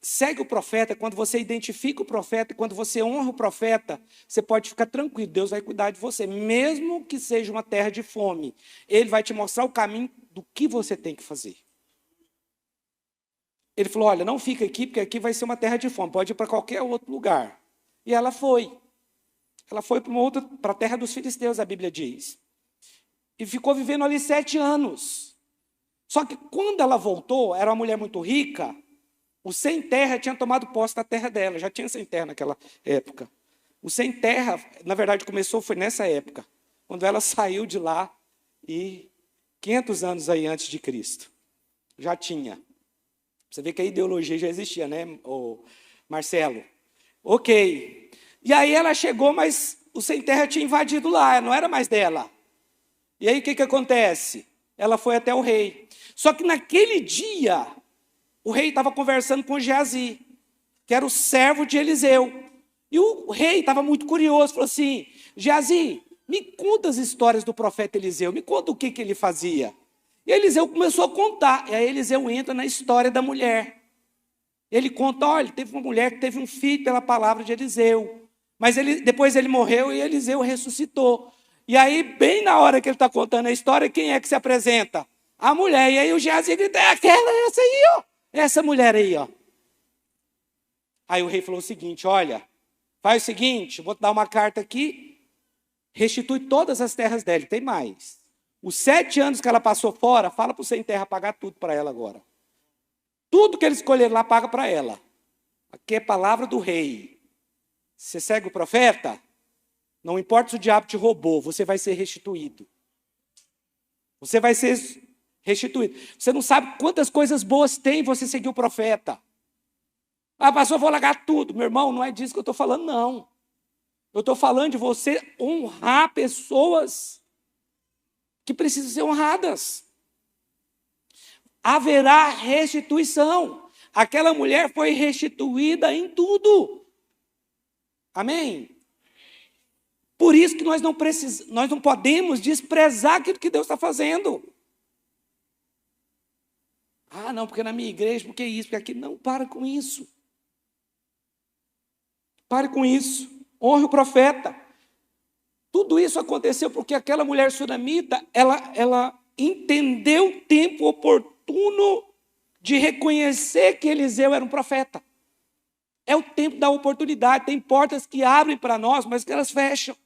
segue o profeta, quando você identifica o profeta, quando você honra o profeta, você pode ficar tranquilo, Deus vai cuidar de você, mesmo que seja uma terra de fome. Ele vai te mostrar o caminho do que você tem que fazer. Ele falou: olha, não fica aqui, porque aqui vai ser uma terra de fome, pode ir para qualquer outro lugar. E ela foi. Ela foi para a terra dos filisteus, a Bíblia diz. E ficou vivendo ali 7 anos. Só que quando ela voltou, era uma mulher muito rica, o sem terra tinha tomado posse da terra dela, já tinha sem terra naquela época. O sem terra, na verdade, foi nessa época, quando ela saiu de lá e 500 anos aí antes de Cristo. Já tinha. Você vê que a ideologia já existia, né, Marcelo? Ok. E aí ela chegou, mas o sem terra tinha invadido lá, não era mais dela. E aí o que acontece? Ela foi até o rei. Só que naquele dia, o rei estava conversando com Geazi, que era o servo de Eliseu. E o rei estava muito curioso, falou assim: Geazi, me conta as histórias do profeta Eliseu, me conta o que ele fazia. E Eliseu começou a contar, e aí Eliseu entra na história da mulher. Ele conta: olha, teve uma mulher que teve um filho pela palavra de Eliseu, mas depois ele morreu e Eliseu ressuscitou. E aí, bem na hora que ele está contando a história, quem é que se apresenta? A mulher. E aí o Geazi grita: é aquela, essa aí, ó. Essa mulher aí, ó. Aí o rei falou o seguinte: olha, faz o seguinte, vou te dar uma carta aqui, restitui todas as terras dela, tem mais. Os 7 anos que ela passou fora, fala para o sem terra pagar tudo para ela agora. Tudo que ele escolher lá, paga para ela. Aqui é palavra do rei. Você segue o profeta? Não importa se o diabo te roubou, você vai ser restituído. Você vai ser restituído. Você não sabe quantas coisas boas tem você seguir o profeta. Ah, pastor, eu vou largar tudo. Meu irmão, não é disso que eu estou falando, não. Eu estou falando de você honrar pessoas que precisam ser honradas. Haverá restituição. Aquela mulher foi restituída em tudo. Amém? Por isso que nós não podemos desprezar aquilo que Deus está fazendo. Ah, não, porque na minha igreja, porque isso, porque aquilo. Não, para com isso. Pare com isso. Honre o profeta. Tudo isso aconteceu porque aquela mulher sunamita, ela entendeu o tempo oportuno de reconhecer que Eliseu era um profeta. É o tempo da oportunidade. Tem portas que abrem para nós, mas que elas fecham.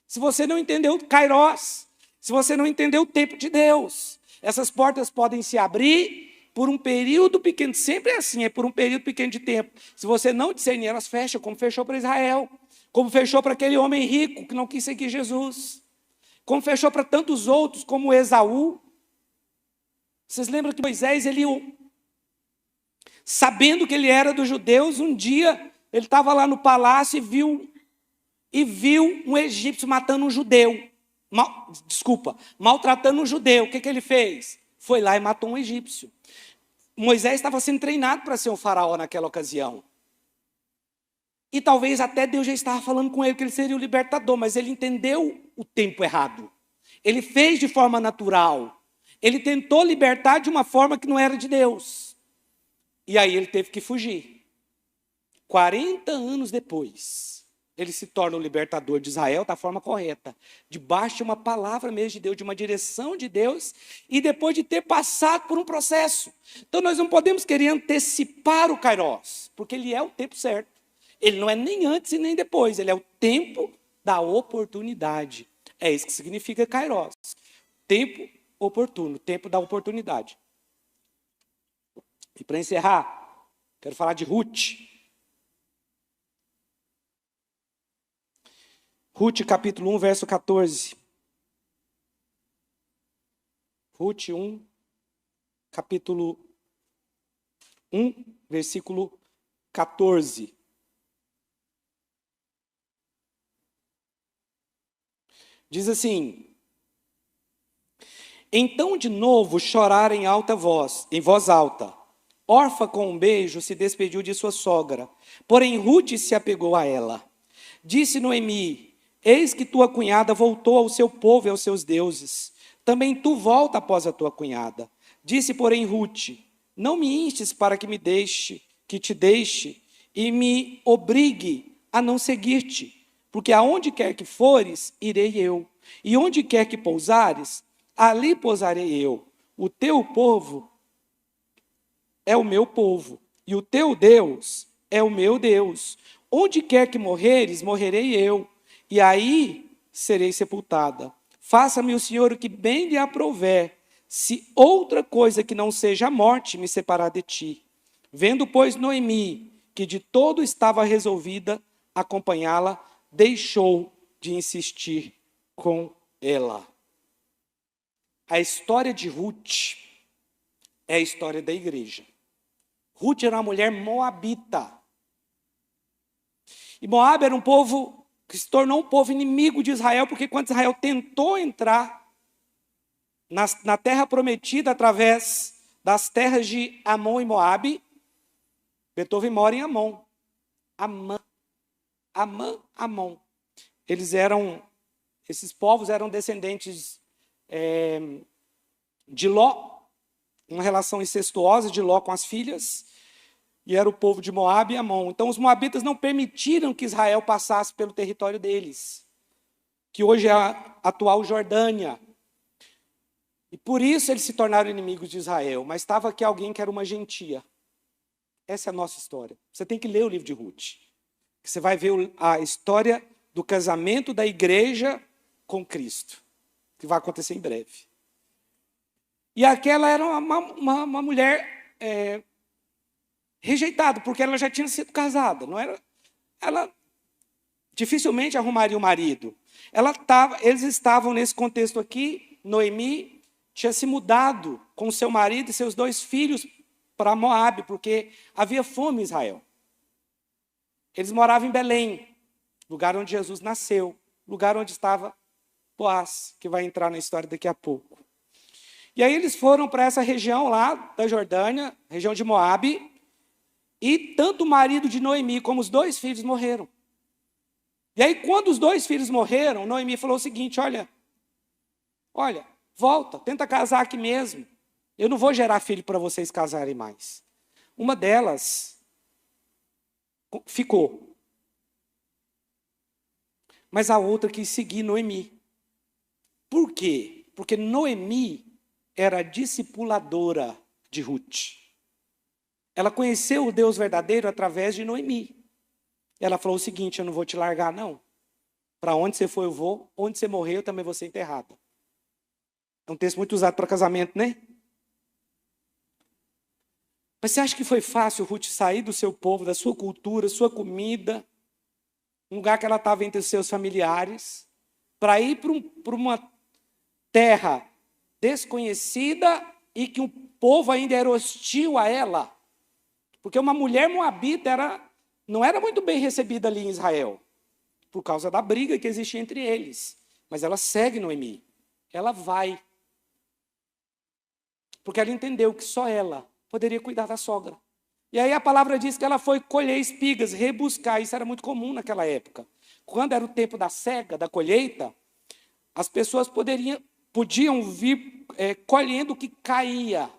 Se você não entendeu o Kairos, se você não entendeu o tempo de Deus, essas portas podem se abrir por um período pequeno. Sempre é assim, é por um período pequeno de tempo. Se você não discernir, elas fecham, como fechou para Israel, como fechou para aquele homem rico que não quis seguir Jesus, como fechou para tantos outros, como Esaú. Vocês lembram que Moisés, sabendo que ele era dos judeus, um dia ele estava lá no palácio e viu um egípcio matando um judeu. Maltratando um judeu. O que ele fez? Foi lá e matou um egípcio. Moisés estava sendo treinado para ser um faraó naquela ocasião. E talvez até Deus já estava falando com ele que ele seria o libertador, mas ele entendeu o tempo errado. Ele fez de forma natural. Ele tentou libertar de uma forma que não era de Deus. E aí ele teve que fugir. 40 anos depois, ele se torna o libertador de Israel da forma correta, debaixo de uma palavra mesmo de Deus, de uma direção de Deus, e depois de ter passado por um processo. Então nós não podemos querer antecipar o Kairos, porque ele é o tempo certo. Ele não é nem antes e nem depois, ele é o tempo da oportunidade. É isso que significa Kairos. Tempo oportuno, tempo da oportunidade. E para encerrar, quero falar de Ruth. Ruth, capítulo 1, verso 14. Ruth 1, capítulo 1, versículo 14. Diz assim: então de novo choraram em voz alta. Orfa, com um beijo, se despediu de sua sogra, porém Rute se apegou a ela. Disse Noemi: eis que tua cunhada voltou ao seu povo e aos seus deuses. Também tu volta após a tua cunhada. Disse, porém, Rute: não me instes para que te deixe e me obrigue a não seguir-te, porque aonde quer que fores, irei eu, e onde quer que pousares, ali pousarei eu. O teu povo é o meu povo, e o teu Deus é o meu Deus. Onde quer que morreres, morrerei eu, e aí serei sepultada. Faça-me o Senhor o que bem lhe aprouver, se outra coisa que não seja a morte me separar de ti. Vendo, pois, Noemi, que de todo estava resolvida a acompanhá-la, deixou de insistir com ela. A história de Ruth é a história da igreja. Ruth era uma mulher moabita. E Moab era um povo que se tornou um povo inimigo de Israel, porque quando Israel tentou entrar na terra prometida através das terras de Amon e Moabe, Beethoven mora em Amon. Amon. Esses povos eram descendentes de Ló, uma relação incestuosa de Ló com as filhas, e era o povo de Moabe e Amon. Então os moabitas não permitiram que Israel passasse pelo território deles, que hoje é a atual Jordânia. E por isso eles se tornaram inimigos de Israel. Mas estava aqui alguém que era uma gentia. Essa é a nossa história. Você tem que ler o livro de Ruth. Você vai ver a história do casamento da igreja com Cristo, que vai acontecer em breve. E aquela era uma mulher rejeitada, porque ela já tinha sido casada. Ela dificilmente arrumaria um marido. Eles estavam nesse contexto aqui. Noemi tinha se mudado com seu marido e seus 2 filhos para Moabe, porque havia fome em Israel. Eles moravam em Belém, lugar onde Jesus nasceu, lugar onde estava Boaz, que vai entrar na história daqui a pouco. E aí eles foram para essa região lá da Jordânia, região de Moabe, e tanto o marido de Noemi como os 2 filhos morreram. E aí quando os 2 filhos morreram, Noemi falou o seguinte: olha, volta, tenta casar aqui mesmo. Eu não vou gerar filho para vocês casarem mais. Uma delas ficou. Mas a outra quis seguir Noemi. Por quê? Porque Noemi era a discipuladora de Ruth. Ela conheceu o Deus verdadeiro através de Noemi. Ela falou o seguinte: eu não vou te largar, não. Para onde você for, eu vou. Onde você morrer, eu também vou ser enterrada. É um texto muito usado para casamento, né? Mas você acha que foi fácil Ruth sair do seu povo, da sua cultura, sua comida, um lugar que ela estava entre os seus familiares, para ir para uma terra desconhecida e que o povo ainda era hostil a ela? Porque uma mulher moabita não era muito bem recebida ali em Israel, por causa da briga que existia entre eles. Mas ela segue Noemi. Ela vai. Porque ela entendeu que só ela poderia cuidar da sogra. E aí a palavra diz que ela foi colher espigas, rebuscar. Isso era muito comum naquela época. Quando era o tempo da cega, da colheita, as pessoas podiam vir colhendo o que caía.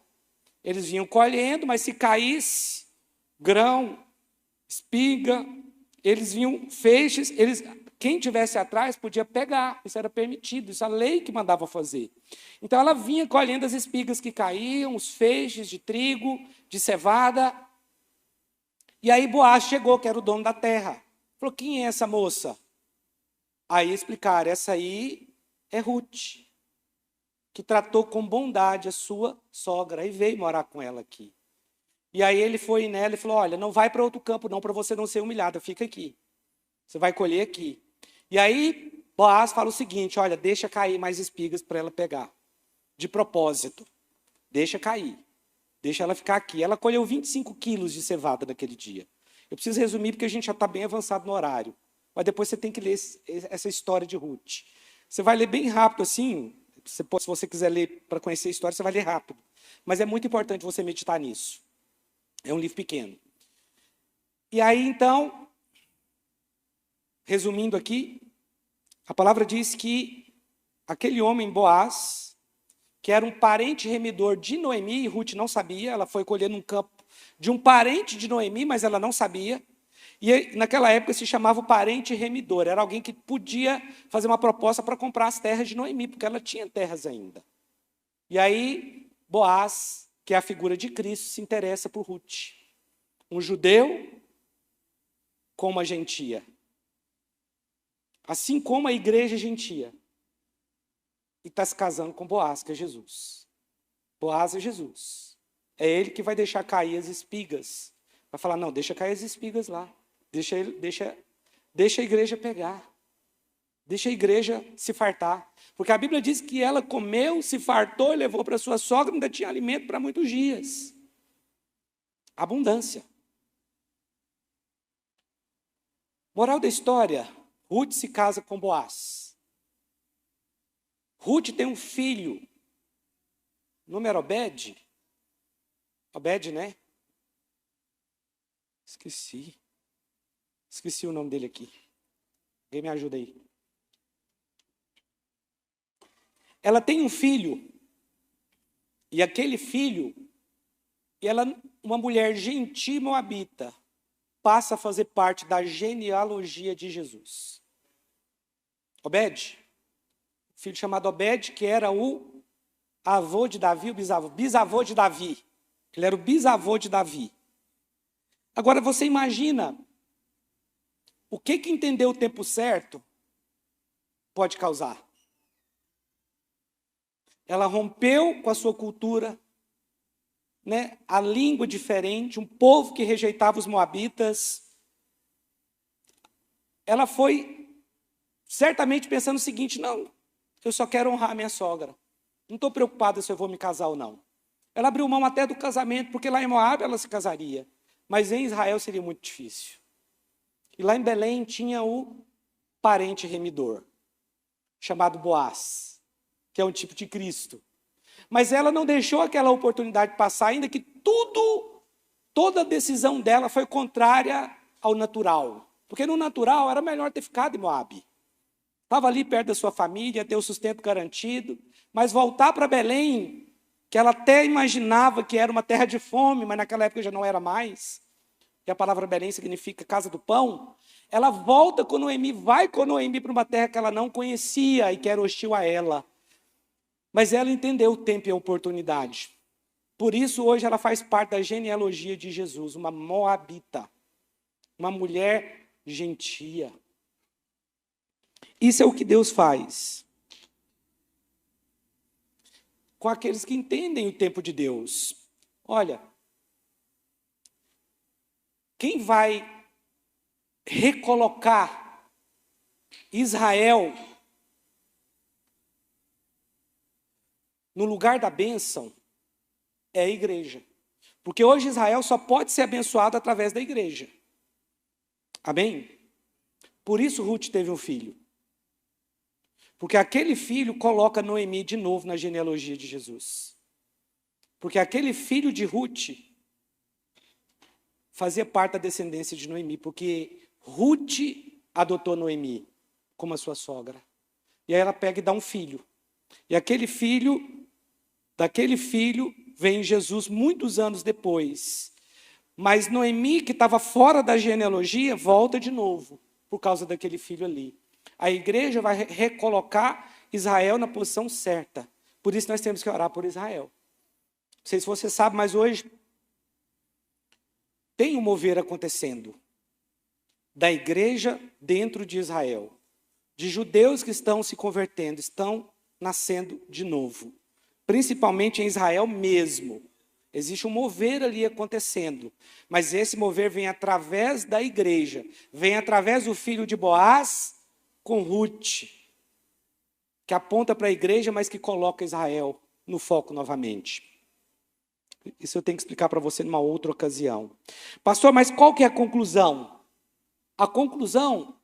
Eles vinham colhendo, mas se caísse grão, espiga, eles vinham feixes, quem tivesse atrás podia pegar, isso era permitido, isso era a lei que mandava fazer. Então ela vinha colhendo as espigas que caíam, os feixes de trigo, de cevada. E aí Boaz chegou, que era o dono da terra. Falou: quem é essa moça? Aí explicaram: essa aí é Ruth, que tratou com bondade a sua sogra e veio morar com ela aqui. E aí ele foi nela e falou: olha, não vai para outro campo não, para você não ser humilhada, fica aqui. Você vai colher aqui. E aí Boaz fala o seguinte: olha, deixa cair mais espigas para ela pegar. De propósito. Deixa cair. Deixa ela ficar aqui. Ela colheu 25 quilos de cevada naquele dia. Eu preciso resumir porque a gente já está bem avançado no horário. Mas depois você tem que ler essa história de Ruth. Você vai ler bem rápido assim. Se você quiser ler para conhecer a história, você vai ler rápido. Mas é muito importante você meditar nisso. É um livro pequeno. E aí, então, resumindo aqui, a palavra diz que aquele homem, Boaz, que era um parente remidor de Noemi, e Ruth não sabia, ela foi colher num campo de um parente de Noemi, mas ela não sabia. E naquela época se chamava o parente remidor, era alguém que podia fazer uma proposta para comprar as terras de Noemi, porque ela tinha terras ainda. E aí, Boaz, que é a figura de Cristo, se interessa por Ruth. Um judeu com uma gentia. Assim como a igreja é gentia. E está se casando com Boaz, que é Jesus. Boaz é Jesus. É ele que vai deixar cair as espigas. Vai falar, não, deixa cair as espigas lá. Deixa a igreja pegar. Deixa a igreja se fartar. Porque a Bíblia diz que ela comeu, se fartou e levou para sua sogra, ainda tinha alimento para muitos dias. Abundância. Moral da história, Ruth se casa com Boaz. Ruth tem um filho. O nome era Obed? Obed, né? Esqueci o nome dele aqui. Alguém me ajuda aí. Ela tem um filho. E aquele filho, uma mulher gentil moabita, passa a fazer parte da genealogia de Jesus. Obed, filho chamado Obed, que era o avô de Davi, o bisavô de Davi. Ele era o bisavô de Davi. Agora você imagina o que entender o tempo certo pode causar. Ela rompeu com a sua cultura, né? A língua diferente, um povo que rejeitava os moabitas. Ela foi certamente pensando o seguinte, não, eu só quero honrar a minha sogra. Não estou preocupada se eu vou me casar ou não. Ela abriu mão até do casamento, porque lá em Moabe ela se casaria. Mas em Israel seria muito difícil. E lá em Belém tinha o parente remidor, chamado Boaz, que é um tipo de Cristo. Mas ela não deixou aquela oportunidade passar, ainda que toda a decisão dela foi contrária ao natural. Porque no natural era melhor ter ficado em Moabe. Estava ali perto da sua família, ter o sustento garantido. Mas voltar para Belém, que ela até imaginava que era uma terra de fome, mas naquela época já não era mais, e a palavra Belém significa casa do pão, ela volta com Noemi, vai com Noemi para uma terra que ela não conhecia e que era hostil a ela. Mas ela entendeu o tempo e a oportunidade. Por isso, hoje, ela faz parte da genealogia de Jesus, uma moabita, uma mulher gentia. Isso é o que Deus faz com aqueles que entendem o tempo de Deus. Olha, quem vai recolocar Israel no lugar da bênção é a igreja. Porque hoje Israel só pode ser abençoado através da igreja. Amém? Por isso Ruth teve um filho. Porque aquele filho coloca Noemi de novo na genealogia de Jesus. Porque aquele filho de Ruth fazia parte da descendência de Noemi. Porque Ruth adotou Noemi como a sua sogra. E aí ela pega e dá um filho. E daquele filho vem Jesus muitos anos depois. Mas Noemi, que estava fora da genealogia, volta de novo, por causa daquele filho ali. A igreja vai recolocar Israel na posição certa. Por isso nós temos que orar por Israel. Não sei se você sabe, mas hoje tem um mover acontecendo da igreja dentro de Israel. De judeus que estão se convertendo, estão nascendo de novo. Principalmente em Israel mesmo. Existe um mover ali acontecendo. Mas esse mover vem através da igreja. Vem através do filho de Boaz com Ruth. Que aponta para a igreja, mas que coloca Israel no foco novamente. Isso eu tenho que explicar para você numa outra ocasião. Pastor, mas qual que é a conclusão? A conclusão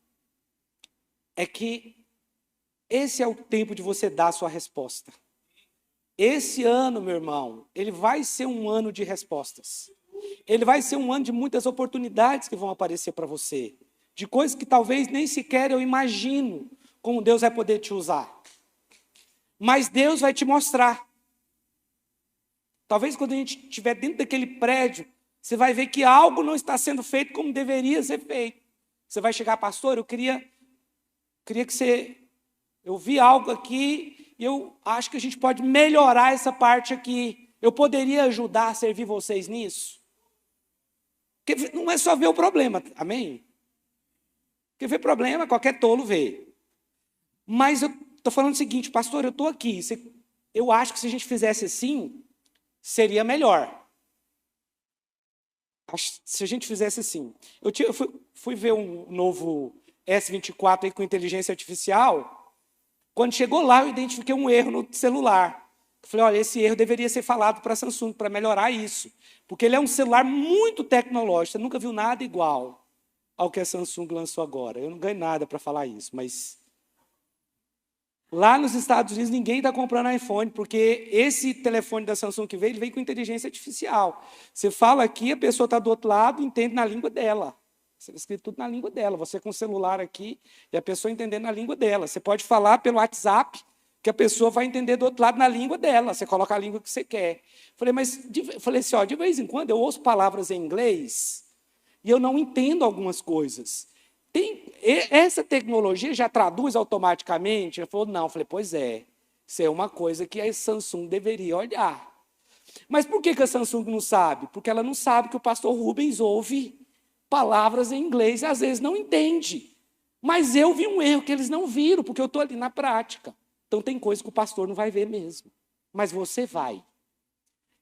é que esse é o tempo de você dar a sua resposta. Esse ano, meu irmão, ele vai ser um ano de respostas. ele vai ser um ano de muitas oportunidades que vão aparecer para você, de coisas que talvez nem sequer eu imagino como Deus vai poder te usar. Mas Deus vai te mostrar. Talvez quando a gente estiver dentro daquele prédio, você vai ver que algo não está sendo feito como deveria ser feito. Você vai chegar, pastor, eu queria que você... Eu vi algo aqui e eu acho que a gente pode melhorar essa parte aqui. Eu poderia ajudar a servir vocês nisso? Porque não é só ver o problema, amém? Porque ver problema, qualquer tolo vê. Mas eu estou falando o seguinte, pastor, eu estou aqui. Eu acho que se a gente fizesse assim, seria melhor. Se a gente fizesse assim. Eu fui ver um novo S24 aí com inteligência artificial. Quando chegou lá, eu identifiquei um erro no celular. Eu falei, olha, esse erro deveria ser falado para a Samsung, para melhorar isso. Porque ele é um celular muito tecnológico. Você nunca viu nada igual ao que a Samsung lançou agora. Eu não ganho nada para falar isso, mas... Lá nos Estados Unidos, ninguém está comprando iPhone, porque esse telefone da Samsung que veio, ele vem com inteligência artificial. Você fala aqui, a pessoa está do outro lado, entende na língua dela. Você escreve tudo na língua dela. Você com o celular aqui, e a pessoa entendendo na língua dela. Você pode falar pelo WhatsApp, que a pessoa vai entender do outro lado na língua dela. Você coloca a língua que você quer. Falei assim, ó, de vez em quando eu ouço palavras em inglês, e eu não entendo algumas coisas. Essa tecnologia já traduz automaticamente? Ele falou, não. Eu falei, pois é, isso é uma coisa que a Samsung deveria olhar. Mas por que a Samsung não sabe? Porque ela não sabe que o pastor Rubens ouve palavras em inglês e às vezes não entende. Mas eu vi um erro que eles não viram, porque eu estou ali na prática. Então tem coisa que o pastor não vai ver mesmo. Mas você vai.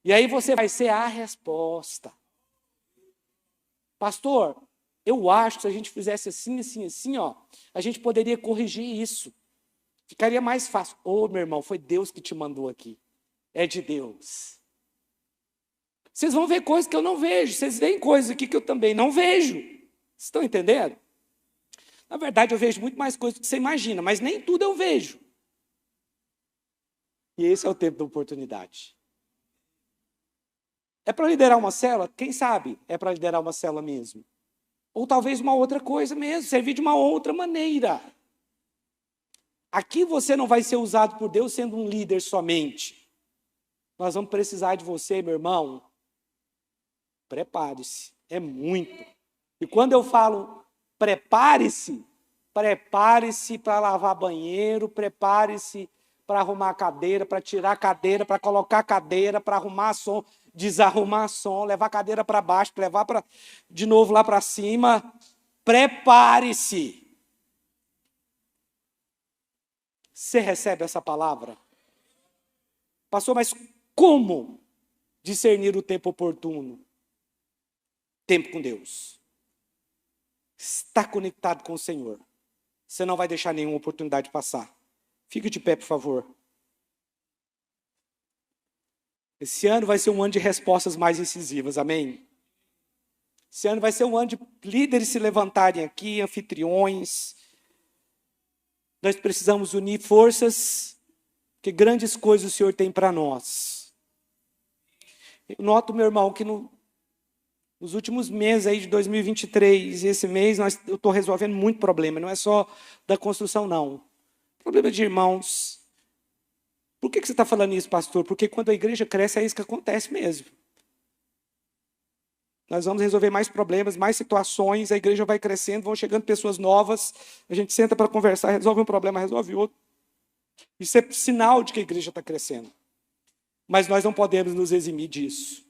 E aí você vai ser a resposta. Pastor, eu acho que se a gente fizesse assim, assim, assim, ó, a gente poderia corrigir isso. Ficaria mais fácil. Ô, meu irmão, foi Deus que te mandou aqui. É de Deus. Vocês vão ver coisas que eu não vejo. Vocês veem coisas aqui que eu também não vejo. Vocês estão entendendo? Na verdade, eu vejo muito mais coisas do que você imagina, mas nem tudo eu vejo. E esse é o tempo da oportunidade. É para liderar uma célula? Quem sabe é para liderar uma célula mesmo. Ou talvez uma outra coisa mesmo, servir de uma outra maneira. Aqui você não vai ser usado por Deus sendo um líder somente. Nós vamos precisar de você, meu irmão. Prepare-se, é muito. E quando eu falo prepare-se, prepare-se para lavar banheiro, prepare-se para arrumar cadeira, para tirar cadeira, para colocar cadeira, para arrumar som, desarrumar som, levar a cadeira para baixo, levar de novo lá para cima. Prepare-se. Você recebe essa palavra? Pastor, mas como discernir o tempo oportuno? Tempo com Deus. Está conectado com o Senhor. Você não vai deixar nenhuma oportunidade passar. Fique de pé, por favor. Esse ano vai ser um ano de respostas mais incisivas, amém? Esse ano vai ser um ano de líderes se levantarem aqui, anfitriões. Nós precisamos unir forças, porque grandes coisas o Senhor tem para nós. Eu noto, meu irmão, que nos últimos meses aí de 2023, esse mês, eu estou resolvendo muito problema. Não é só da construção, não. Problema de irmãos. Por que você está falando isso, pastor? Porque quando a igreja cresce, é isso que acontece mesmo. Nós vamos resolver mais problemas, mais situações, a igreja vai crescendo, vão chegando pessoas novas, a gente senta para conversar, resolve um problema, resolve outro. Isso é sinal de que a igreja está crescendo. Mas nós não podemos nos eximir disso.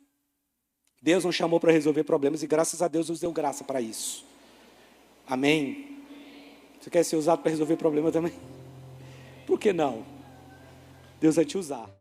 Deus nos chamou para resolver problemas e graças a Deus nos deu graça para isso. Amém? Você quer ser usado para resolver problema também? Por que não? Deus vai te usar.